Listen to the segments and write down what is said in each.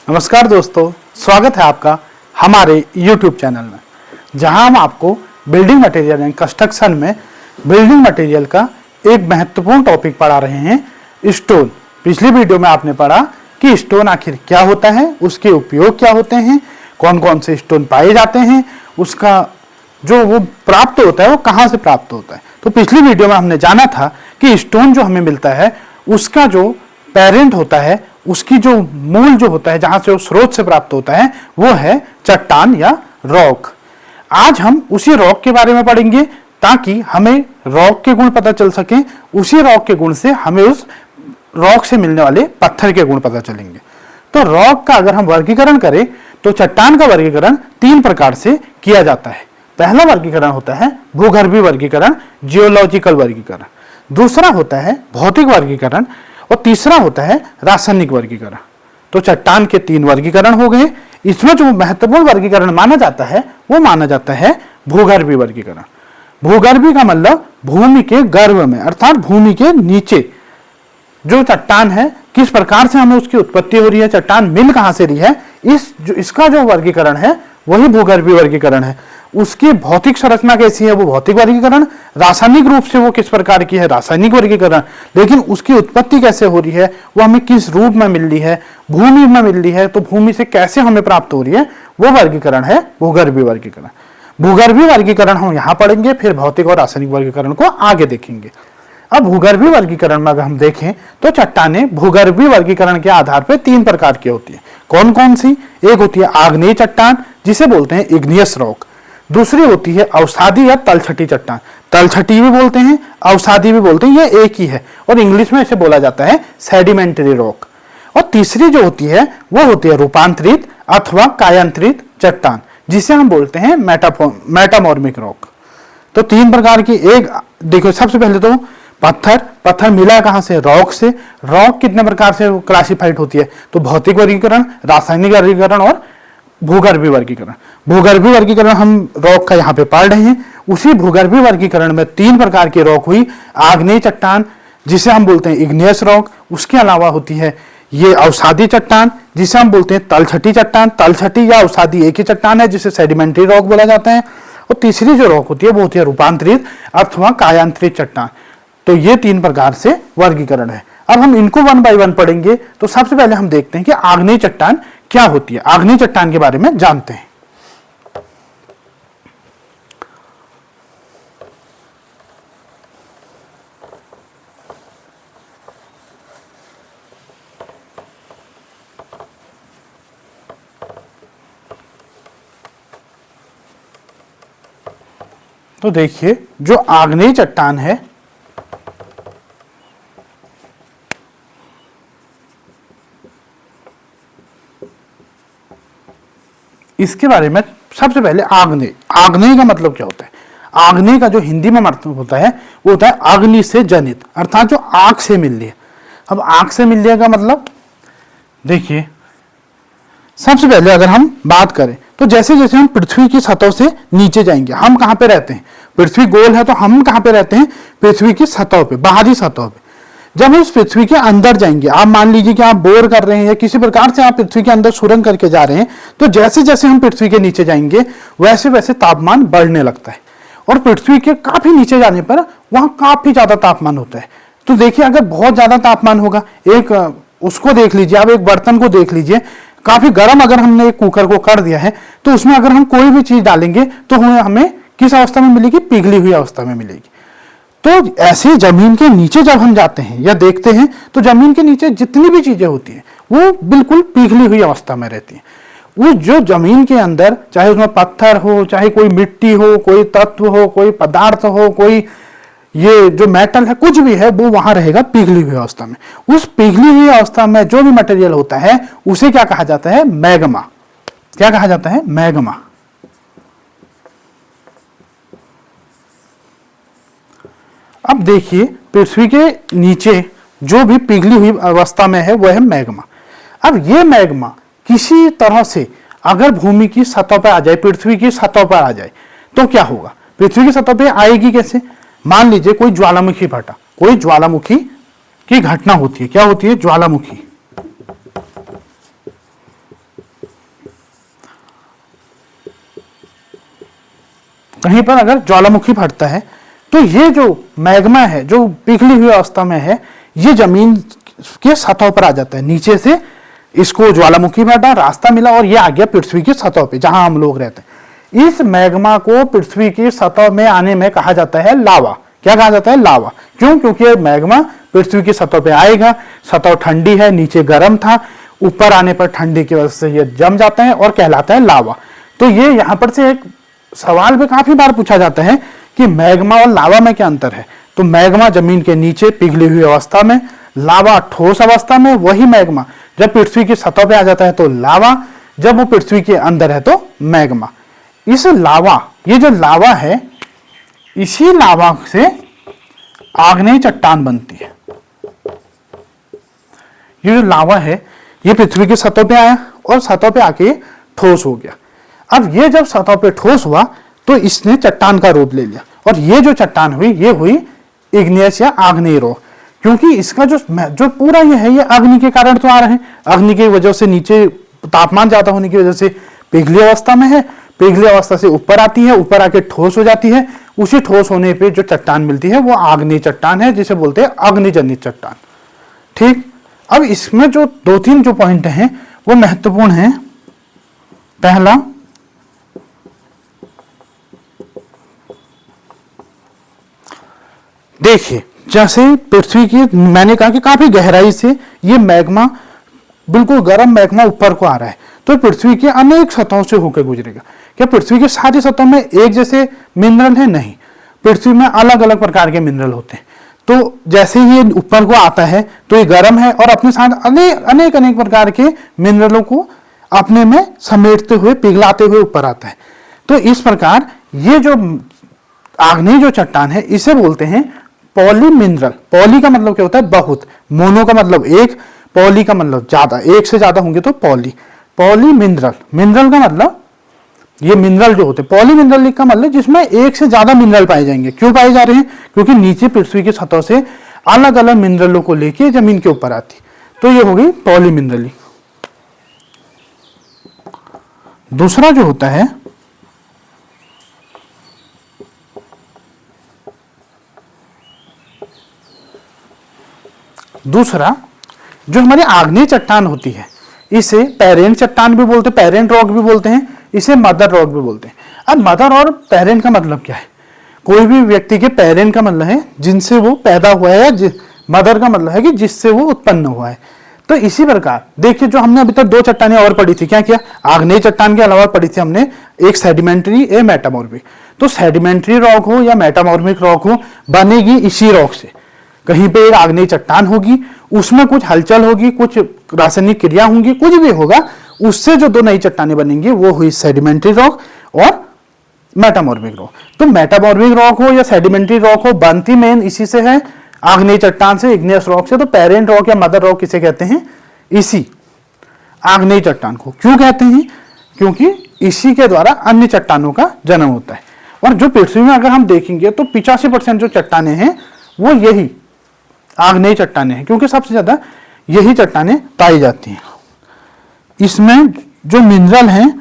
नमस्कार दोस्तों, स्वागत है आपका हमारे YouTube चैनल में, जहां हम आपको बिल्डिंग मटेरियल एंड कंस्ट्रक्शन में बिल्डिंग मटेरियल का एक महत्वपूर्ण टॉपिक पढ़ा रहे हैं, स्टोन। पिछली वीडियो में आपने पढ़ा कि स्टोन आखिर क्या होता है, उसके उपयोग क्या होते हैं, कौन कौन से स्टोन पाए जाते हैं, उसका जो वो प्राप्त होता है वो कहाँ से प्राप्त होता है। तो पिछली वीडियो में हमने जाना था कि स्टोन जो हमें मिलता है उसका जो पेरेंट होता है, उसकी जो मूल जो होता है, जहां से वो स्रोत से प्राप्त होता है, वो है चट्टान या रॉक। आज हम उसी रॉक के बारे में पढ़ेंगे ताकि हमें रॉक के गुण पता चल सके, उसी रॉक के गुण से हमें उस रॉक से मिलने वाले पत्थर के गुण पता चलेंगे। तो रॉक का अगर हम वर्गीकरण करें तो चट्टान का वर्गीकरण 3 प्रकार से किया जाता है। पहला वर्गीकरण होता है भूगर्भीय वर्गीकरण, जियोलॉजिकल वर्गीकरण। दूसरा होता है भौतिक वर्गीकरण और तीसरा होता है रासायनिक वर्गीकरण। तो चट्टान के 3 वर्गीकरण हो गए। इसमें जो महत्वपूर्ण वर्गीकरण माना जाता है वो माना जाता है भूगर्भीय वर्गीकरण। भूगर्भीय का मतलब भूमि के गर्भ में, अर्थात भूमि के नीचे जो चट्टान है, किस प्रकार से हमें उसकी उत्पत्ति हो रही है, चट्टान मिल कहां से रही है, इसका जो वर्गीकरण है वही भूगर्भीय वर्गीकरण है। उसकी भौतिक संरचना कैसी है, वो भौतिक वर्गीकरण। रासायनिक रूप से वो किस प्रकार की है, रासायनिक वर्गीकरण। लेकिन उसकी उत्पत्ति कैसे हो रही है, वो हमें किस रूप में मिल रही है, भूमि में मिल रही है, तो भूमि से कैसे हमें प्राप्त हो रही है, वो वर्गीकरण है भूगर्भीय वर्गीकरण। भूगर्भीय वर्गीकरण हम यहाँ पढ़ेंगे, फिर भौतिक और रासायनिक वर्गीकरण को आगे देखेंगे। अब भूगर्भीय वर्गीकरण में अगर हम देखें तो चट्टानें भूगर्भीय वर्गीकरण के आधार पर 3 प्रकार की होती है। कौन कौन सी? एक होती है आग्नेय चट्टान, जिसे बोलते हैं इग्नियस रॉक। दूसरी होती है अवसादी या तलछटी चट्टान, तलछटी भी बोलते हैं, अवसादी भी बोलते हैं, ये एक ही है और इंग्लिश में इसे बोला जाता है सेडिमेंटरी रॉक। और तीसरी जो होती है वो होती है रूपांतरित अथवा कायांतरित चट्टान, जिसे हम बोलते हैं मेटामॉर्फिक रॉक। तो 3 प्रकार की। एक देखो, सबसे पहले तो पत्थर मिला कहां से, रॉक से। रॉक कितने प्रकार से क्लासिफाइड होती है, तो भौतिक वर्गीकरण, रासायनिक वर्गीकरण और भूगर्भीय वर्गीकरण। भूगर्भीय वर्गीकरण हम रॉक का यहाँ पे पढ़ रहे हैं। उसी भूगर्भीय वर्गीकरण में 3 प्रकार की रॉक हुई। आग्नेय चट्टान, जिसे हम बोलते हैं इग्नियस रॉक। उसके अलावा होती है ये अवसादी चट्टान, जिसे हम बोलते हैं तलछटी चट्टान। तलछटी या अवसादी एक ही चट्टान है, जिसे सेडिमेंटरी रॉक बोला जाता है। और तीसरी जो रॉक होती है वो होती है रूपांतरित अथवा कायांतरित चट्टान। तो ये 3 प्रकार से वर्गीकरण है। अब हम इनको 1 बाय 1 पढ़ेंगे। तो सबसे पहले हम देखते हैं कि आग्नेय चट्टान क्या होती है। आग्नेय चट्टान के बारे में जानते हैं। तो देखिए, जो आग्नेय चट्टान है इसके बारे में सबसे पहले आग्नेय का मतलब क्या होता है। आग्नेय का जो हिंदी में मतलब होता है वो होता है अग्नि से जनित, अर्थात जो आग से मिल रही है। अब आग से मिल रही का मतलब देखिए, सबसे पहले अगर हम बात करें तो जैसे जैसे हम पृथ्वी की सतह से नीचे जाएंगे, हम कहां पे रहते हैं, पृथ्वी गोल है तो हम कहां पे रहते हैं, पृथ्वी की सतह पे, बाहरी सतह पे। जब हम इस पृथ्वी के अंदर जाएंगे, आप मान लीजिए कि आप बोर कर रहे हैं या किसी प्रकार से आप पृथ्वी के अंदर सुरंग करके जा रहे हैं, तो जैसे जैसे हम पृथ्वी के नीचे जाएंगे वैसे वैसे तापमान बढ़ने लगता है। और पृथ्वी के काफी नीचे जाने पर वहां काफी ज्यादा तापमान होता है। तो देखिए, अगर बहुत ज्यादा तापमान होगा, एक उसको देख लीजिए, आप एक बर्तन को देख लीजिए, काफी गर्म अगर हमने एक कुकर को कर दिया है तो उसमें अगर हम कोई भी चीज डालेंगे तो हमें किस अवस्था में मिलेगी, पिघली हुई अवस्था में मिलेगी। तो ऐसे जमीन के नीचे जब हम जाते हैं या देखते हैं तो जमीन के नीचे जितनी भी चीजें होती हैं वो बिल्कुल पिघली हुई अवस्था में रहती हैं। वो जो जमीन के अंदर, चाहे उसमें पत्थर हो, चाहे कोई मिट्टी हो, कोई तत्व हो, कोई पदार्थ हो, कोई ये जो मेटल है, कुछ भी है, वो वहां रहेगा पिघली हुई अवस्था में। उस पिघली हुई अवस्था में जो भी मटेरियल होता है उसे क्या कहा जाता है, मैग्मा। क्या कहा जाता है, मैग्मा। अब देखिए, पृथ्वी के नीचे जो भी पिघली हुई अवस्था में है वह है मैग्मा। अब ये मैग्मा किसी तरह से अगर भूमि की सतह पर आ जाए, पृथ्वी की सतह पर आ जाए, तो क्या होगा, पृथ्वी की सतह पर आएगी कैसे। मान लीजिए कोई ज्वालामुखी फटा, कोई ज्वालामुखी की घटना होती है। क्या होती है, ज्वालामुखी। कहीं पर अगर ज्वालामुखी फटता है तो ये जो मैग्मा है जो पिघली हुई अवस्था में है ये जमीन के सतह पर आ जाता है। नीचे से इसको ज्वालामुखी फटा, रास्ता मिला और ये आ गया पृथ्वी की सतह पे जहां हम लोग रहते हैं। इस मैग्मा को पृथ्वी की सतह में आने में कहा जाता है लावा। क्या कहा जाता है? लावा। क्यों? क्योंकि मैग्मा पृथ्वी की सतह पे आएगा, सतह ठंडी है, नीचे गर्म था, ऊपर आने पर ठंडी की वजह से ये जम जाता है और कहलाता है लावा। तो ये यहां पर से एक सवाल भी काफी बार पूछा जाता है कि मैग्मा और लावा में क्या अंतर है। तो मैग्मा जमीन के नीचे पिघली हुई अवस्था में, लावा ठोस अवस्था में। वही मैग्मा जब पृथ्वी की सतह पे आ जाता है तो लावा, जब वो पृथ्वी के अंदर है तो मैग्मा। इस लावा, ये जो लावा है, इसी लावा से आग्नेय चट्टान बनती है। ये जो लावा है ये पृथ्वी की सतह पे आया और सतह पे आके ठोस हो गया। अब ये जब सतह पे ठोस हुआ तो इसने चट्टान का रूप ले लिया और ये जो चट्टान हुई ये हुई इग्नियस या आग्नेय रॉक। क्योंकि इसका जो पूरा ये है ये अग्नि के कारण तो आ रहे हैं, अग्नि की वजह से नीचे तापमान ज्यादा होने की वजह से पिघली अवस्था में है, पिघली अवस्था से ऊपर आती है, ऊपर आके ठोस हो जाती है। उसी ठोस होने पे जो चट्टान मिलती है वो आग्नेय चट्टान है, जिसे बोलते हैं अग्निजनित चट्टान। ठीक, अब इसमें जो 2-3 जो पॉइंट हैं वो महत्वपूर्ण हैं। पहला, देखिए जैसे पृथ्वी की, मैंने कहा कि काफी गहराई से ये मैग्मा, बिल्कुल गर्म मैग्मा ऊपर को आ रहा है, तो पृथ्वी की अनेक सतहों से होकर गुजरेगा। क्या पृथ्वी की सारी सतहों में एक जैसे मिनरल है? नहीं, पृथ्वी में अलग अलग प्रकार के मिनरल होते हैं। तो जैसे ही ये ऊपर को आता है तो ये गर्म है और अपने साथ अनेक अनेक प्रकार के मिनरलों को अपने में समेटते हुए, पिघलाते हुए ऊपर आता है। तो इस प्रकार ये जो आग्नेय जो चट्टान है इसे बोलते हैं पॉली मिनरल। पॉली का मतलब क्या होता है? बहुत। मोनो का मतलब एक, पॉली का मतलब ज्यादा, एक से ज्यादा होंगे तो पॉली। पॉली मिनरल, मिनरल का मतलब ये मिनरल जो होते हैं, पॉली मिनरल का मतलब जिसमें एक से ज्यादा मिनरल पाए जाएंगे। क्यों पाए जा रहे हैं? क्योंकि नीचे पृथ्वी की सतह से अलग अलग मिनरलों को लेके जमीन के ऊपर आती, तो ये हो गई पॉली मिनरली। दूसरा जो होता है जो हमारी आग्नेय चट्टान होती है इसे पैरेंट चट्टान भी बोलते हैं, पैरेंट रॉक भी बोलते हैं, इसे मदर रॉक भी बोलते हैं। अब मदर और पेरेंट का मतलब क्या है? कोई भी व्यक्ति के पेरेंट का मतलब है जिनसे वो पैदा हुआ है, या मदर का मतलब है कि जिससे वो उत्पन्न हुआ है। तो इसी प्रकार देखिए, जो हमने अभी तक 2 चट्टानें और पढ़ी थी, क्या क्या? आग्नेय चट्टान के अलावा पढ़ी थी हमने एक सेडिमेंट्री, एक मेटामॉर्फिक। तो सेडिमेंट्री रॉक हो या मेटामॉर्फिक रॉक हो, बनेगी इसी रॉक से। कहीं पे एक आग्नेय चट्टान होगी, उसमें कुछ हलचल होगी, कुछ रासायनिक क्रिया होंगी, कुछ भी होगा, उससे जो 2 नई चट्टानें बनेंगी वो हुई सेडिमेंट्री रॉक और मेटामॉर्फिक रॉक। तो मेटामॉर्फिक रॉक हो या सेडिमेंट्री रॉक हो, बनती मेन इसी से है, आग्नेय चट्टान से, इग्नियस रॉक से। तो पेरेंट रॉक या मदर रॉक किसे कहते हैं? इसी आग्नेय चट्टान को। क्यों कहते हैं? क्योंकि इसी के द्वारा अन्य चट्टानों का जन्म होता है। और जो पृथ्वी में अगर हम देखेंगे तो 85% जो चट्टानें हैं वो यही आग्नेय चट्टानें हैं, क्योंकि सबसे ज्यादा यही चट्टानें पाई जाती हैं। इसमें जो मिनरल हैं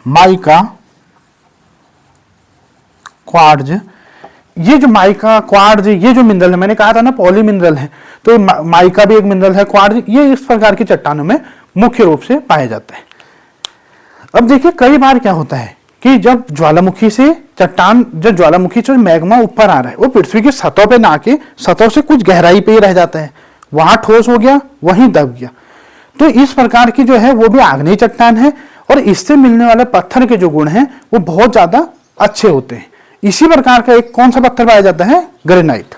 माइका, क्वार्ट्ज, ये जो माइका, क्वार्ट्ज, ये जो मिनरल है, मैंने कहा था ना पॉली मिनरल है, तो माइका भी एक मिनरल है, क्वार्ट्ज, ये इस प्रकार की चट्टानों में मुख्य रूप से पाया जाता है। अब देखिए कई बार क्या होता है कि जब ज्वालामुखी से चट्टान, जब ज्वालामुखी से मैग्मा ऊपर आ रहा है, वो पृथ्वी की सतह पे ना आके सतह से कुछ गहराई पे ही रह जाता है, वहां ठोस हो गया, वहीं दब गया। तो इस प्रकार की जो है वो भी आग्नेय चट्टान है और इससे मिलने वाले पत्थर के जो गुण हैं वो बहुत ज्यादा अच्छे होते हैं। इसी प्रकार का एक कौन सा पत्थर पाया जाता है? ग्रेनाइट।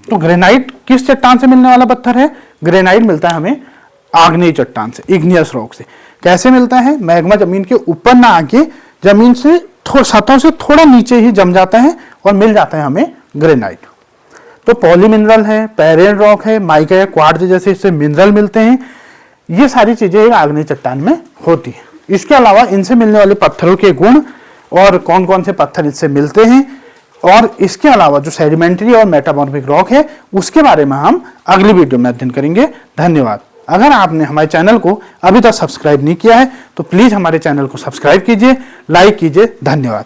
तो ग्रेनाइट किस चट्टान से मिलने वाला पत्थर है? ग्रेनाइट मिलता है हमें आग्नेय चट्टान से, इग्नियस रॉक से। कैसे मिलता है? मैग्मा जमीन के ऊपर ना आके जमीन से सतह से थोड़ा नीचे ही जम जाता है और मिल जाता है हमें ग्रेनाइट। तो पॉली मिनरल है, पेरेंट रॉक है, माइका या क्वार्ट्ज जैसे इससे मिनरल मिलते हैं। ये सारी चीजें आग्नेय चट्टान में होती है। इसके अलावा इनसे मिलने वाले पत्थरों के गुण और कौन कौन से पत्थर इससे मिलते हैं, और इसके अलावा जो सेडिमेंट्री और मेटामॉर्फिक रॉक है उसके बारे में हम अगली वीडियो में अध्ययन करेंगे। धन्यवाद। अगर आपने हमारे चैनल को अभी तक सब्सक्राइब नहीं किया है तो प्लीज़ हमारे चैनल को सब्सक्राइब कीजिए, लाइक कीजिए। धन्यवाद।